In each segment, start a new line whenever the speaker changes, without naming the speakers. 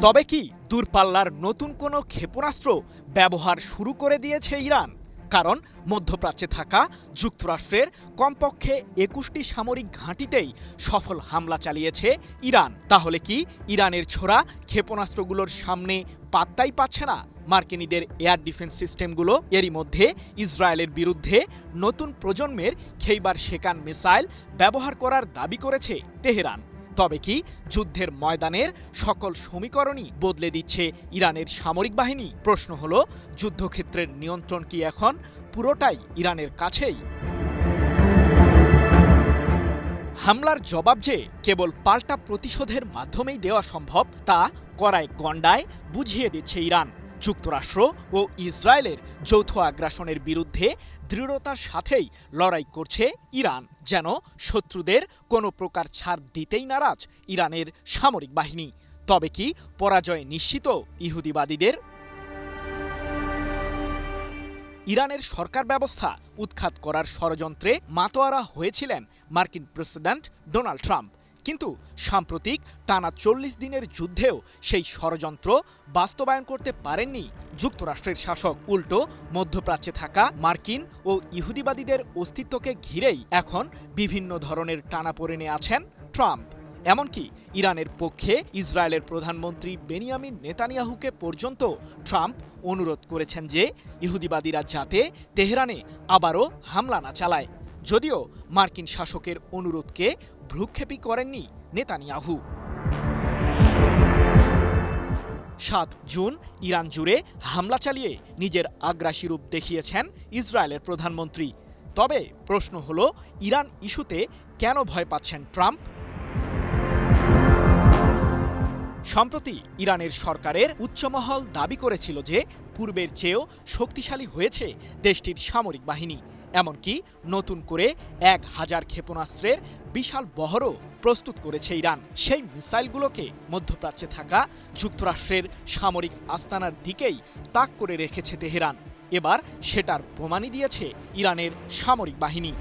তবে কি দূরপাল্লার নতুন কোনো ক্ষেপণাস্ত্র ব্যবহার শুরু করে দিয়েছে ইরান? কারণ মধ্যপ্রাচ্যে থাকা যুক্তরাষ্ট্রের কমপক্ষে ২১টি সামরিক ঘাঁটিতেই সফল হামলা চালিয়েছে ইরান। তাহলে কি ইরানের ছোড়া ক্ষেপণাস্ত্রগুলোর সামনে পাত্তাই পাচ্ছে না মার্কিনীদের এয়ার ডিফেন্স সিস্টেমগুলো? এরই মধ্যে ইসরায়েলের বিরুদ্ধে নতুন প্রজন্মের খেইবার শেকান মিসাইল ব্যবহার করার দাবি করেছে তেহরান। তবে কি যুদ্ধের ময়দানের সকল সমীকরণই বদলে দিচ্ছে ইরানের সামরিক বাহিনী? প্রশ্ন হলো, যুদ্ধক্ষেত্রের নিয়ন্ত্রণ কি এখন পুরোটাই ইরানের কাছেই? হামলার জবাব যে কেবল পাল্টা প্রতিশোধের মাধ্যমেই দেওয়া সম্ভব তা কড়ায় গণ্ডায় বুঝিয়ে দিচ্ছে ইরান। যুক্তরাষ্ট্র ও ইসরায়েলের যৌথ আগ্রাসনের বিরুদ্ধে দৃঢ়তার সাথেই লড়াই করছে ইরান, যেন শত্রুদের কোনো প্রকার ছাড় দিতেই নারাজ ইরানের সামরিক বাহিনী। তবে কি পরাজয় নিশ্চিত ইহুদিবাদীদের? ইরানের সরকার ব্যবস্থা উৎখাত করার ষড়যন্ত্রে মাতোয়ারা হয়েছিলেন মার্কিন প্রেসিডেন্ট ডোনাল্ড ট্রাম্প। কিন্তু সাম্প্রতিক টানা ৪০ দিনের যুদ্ধেও সেই ষড়যন্ত্র বাস্তবায়ন করতে পারেননি যুক্তরাষ্ট্রের শাসক। উল্টো মধ্যপ্রাচ্যে থাকা মার্কিন ও ইহুদিবাদীদের অস্তিত্বকে ঘিরেই এখন বিভিন্ন ধরনের টানাপোড়েনে আছেন ট্রাম্প। এমনকি ইরানের পক্ষে ইসরায়েলের প্রধানমন্ত্রী বেনিয়ামিন নেতানিয়াহুকে পর্যন্ত ট্রাম্প অনুরোধ করেছেন যে ইহুদিবাদীরা যাতে তেহরানে আবারও হামলা না চালায়। যদিও মার্কিন শাসকের অনুরোধকে ভ্রুক্ষেপই করেননি নেতানিয়াহু। ৭ জুন ইরান জুড়ে হামলা চালিয়ে নিজের আগ্রাসী রূপ দেখিয়েছেন ইসরায়েলের প্রধানমন্ত্রী। তবে প্রশ্ন হলো, ইরান ইস্যুতে কেন ভয় পাচ্ছেন ট্রাম্প? সম্প্রতি ইরানের সরকারের উচ্চমহল দাবি করেছিল যে পূর্বের চেয়েও শক্তিশালী হয়েছে দেশটির সামরিক বাহিনী। এমনকি নতুন করে ১,০০০ ক্ষেপণাস্ত্রের বিশাল বহরও প্রস্তুত করেছে ইরান। সেই মিসাইলগুলোকে মধ্যপ্রাচ্যে থাকা যুক্তরাষ্ট্রের সামরিক আস্তানার দিকেই তাক করে রেখেছে তেহরান। এবার সেটার প্রমাণই দিয়েছে ইরানের সামরিক বাহিনী।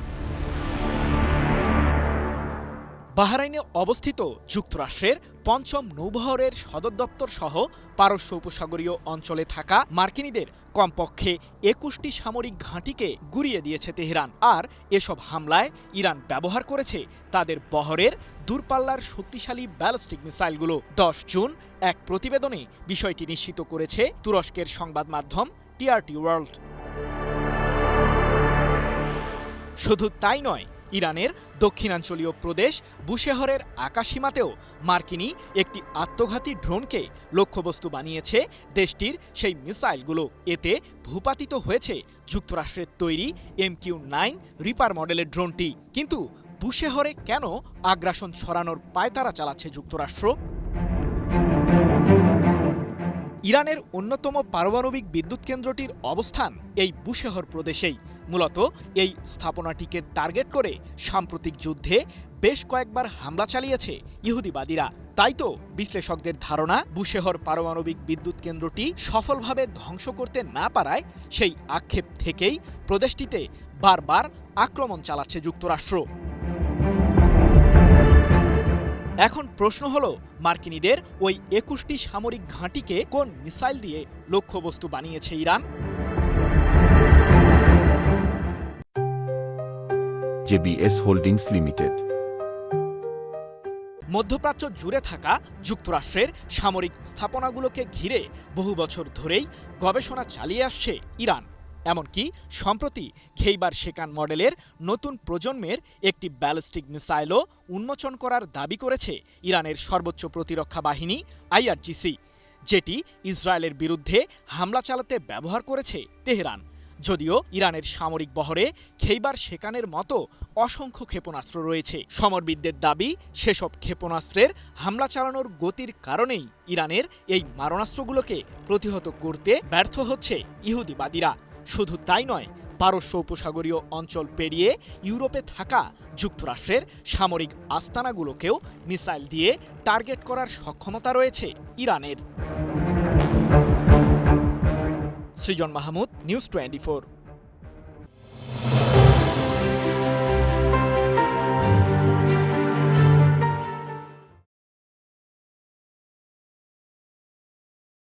বাহরাইনে অবস্থিত যুক্তরাষ্ট্রের পঞ্চম নৌবহরের সদর দপ্তর সহ পারস্য উপসাগরীয় অঞ্চলে থাকা মার্কিনীদের কমপক্ষে ২১টি সামরিক ঘাঁটিকে গুঁড়িয়ে দিয়েছে তেহরান। আর এসব হামলায় ইরান ব্যবহার করেছে তাদের বহরের দূরপাল্লার শক্তিশালী ব্যালিস্টিক মিসাইলগুলো। ১০ জুন এক প্রতিবেদনে বিষয়টি নিশ্চিত করেছে তুরস্কের সংবাদ মাধ্যম টিআরটি ওয়ার্ল্ড। শুধু তাই নয়, ইরানের দক্ষিণাঞ্চলীয় প্রদেশ বুশেহরের আকাশসীমাতেও মার্কিনী একটি আত্মঘাতী ড্রোনকে লক্ষ্যবস্তু বানিয়েছে দেশটির সেই মিসাইলগুলো। এতে ভূপাতিত হয়েছে যুক্তরাষ্ট্রের তৈরি MQ-9 রিপার মডেলের ড্রোনটি। কিন্তু বুশেহরে কেন আগ্রাসন ছড়ানোর পায়তারা চালাচ্ছে যুক্তরাষ্ট্র? ইরানের অন্যতম পারমাণবিক বিদ্যুৎ কেন্দ্রটির অবস্থান এই বুশেহর প্রদেশেই। মূলত এই স্থাপনাটিকে টার্গেট করে সাম্প্রতিক যুদ্ধে বেশ কয়েকবার হামলা চালিয়েছে ইহুদিবাদীরা। তাই তো বিশ্লেষকদের ধারণা, বুশেহর পারমাণবিক বিদ্যুৎ কেন্দ্রটি সফলভাবে ধ্বংস করতে না পারায় সেই আক্ষেপ থেকেই প্রদেশটিতে বারবার আক্রমণ চালাচ্ছে যুক্তরাষ্ট্র। এখন প্রশ্ন হলো, মার্কিনীদের ওই ২১টি সামরিক ঘাঁটিকে কোন মিসাইল দিয়ে লক্ষ্যবস্তু বানিয়েছে ইরান?
JBS holdings limited.
মধ্যপ্রাচ্য জুড়ে থাকা যুক্তরাষ্ট্রের সামরিক স্থাপনাগুলোকে ঘিরে বহু বছর ধরেই গবেষণা চালিয়ে আসছে ইরান। এমনকি সম্প্রতি খেইবার শেকান মডেলের নতুন প্রজন্মের একটি ব্যালিস্টিক মিসাইলও উন্মোচন করার দাবি করেছে ইরানের সর্বোচ্চ প্রতিরক্ষা বাহিনী IRGC, যেটি ইসরায়েলের বিরুদ্ধে হামলা চালাতে ব্যবহার করেছে তেহরান। যদিও ইরানের সামরিক বহরে খেইবার শেকানের মতো অসংখ্য ক্ষেপণাস্ত্র রয়েছে। সমরবিদদের দাবি, সেসব ক্ষেপণাস্ত্রের হামলা চালানোর গতির কারণেই ইরানের এই মারণাস্ত্রগুলোকে প্রতিহত করতে ব্যর্থ হচ্ছে ইহুদিবাদীরা। শুধু তাই নয়, পারস্য উপসাগরীয় অঞ্চল পেরিয়ে ইউরোপে থাকা যুক্তরাষ্ট্রের সামরিক আস্তানাগুলোকেও মিসাইল দিয়ে টার্গেট করার সক্ষমতা রয়েছে ইরানের। সৃজন মাহমুদ, নিউজ 24।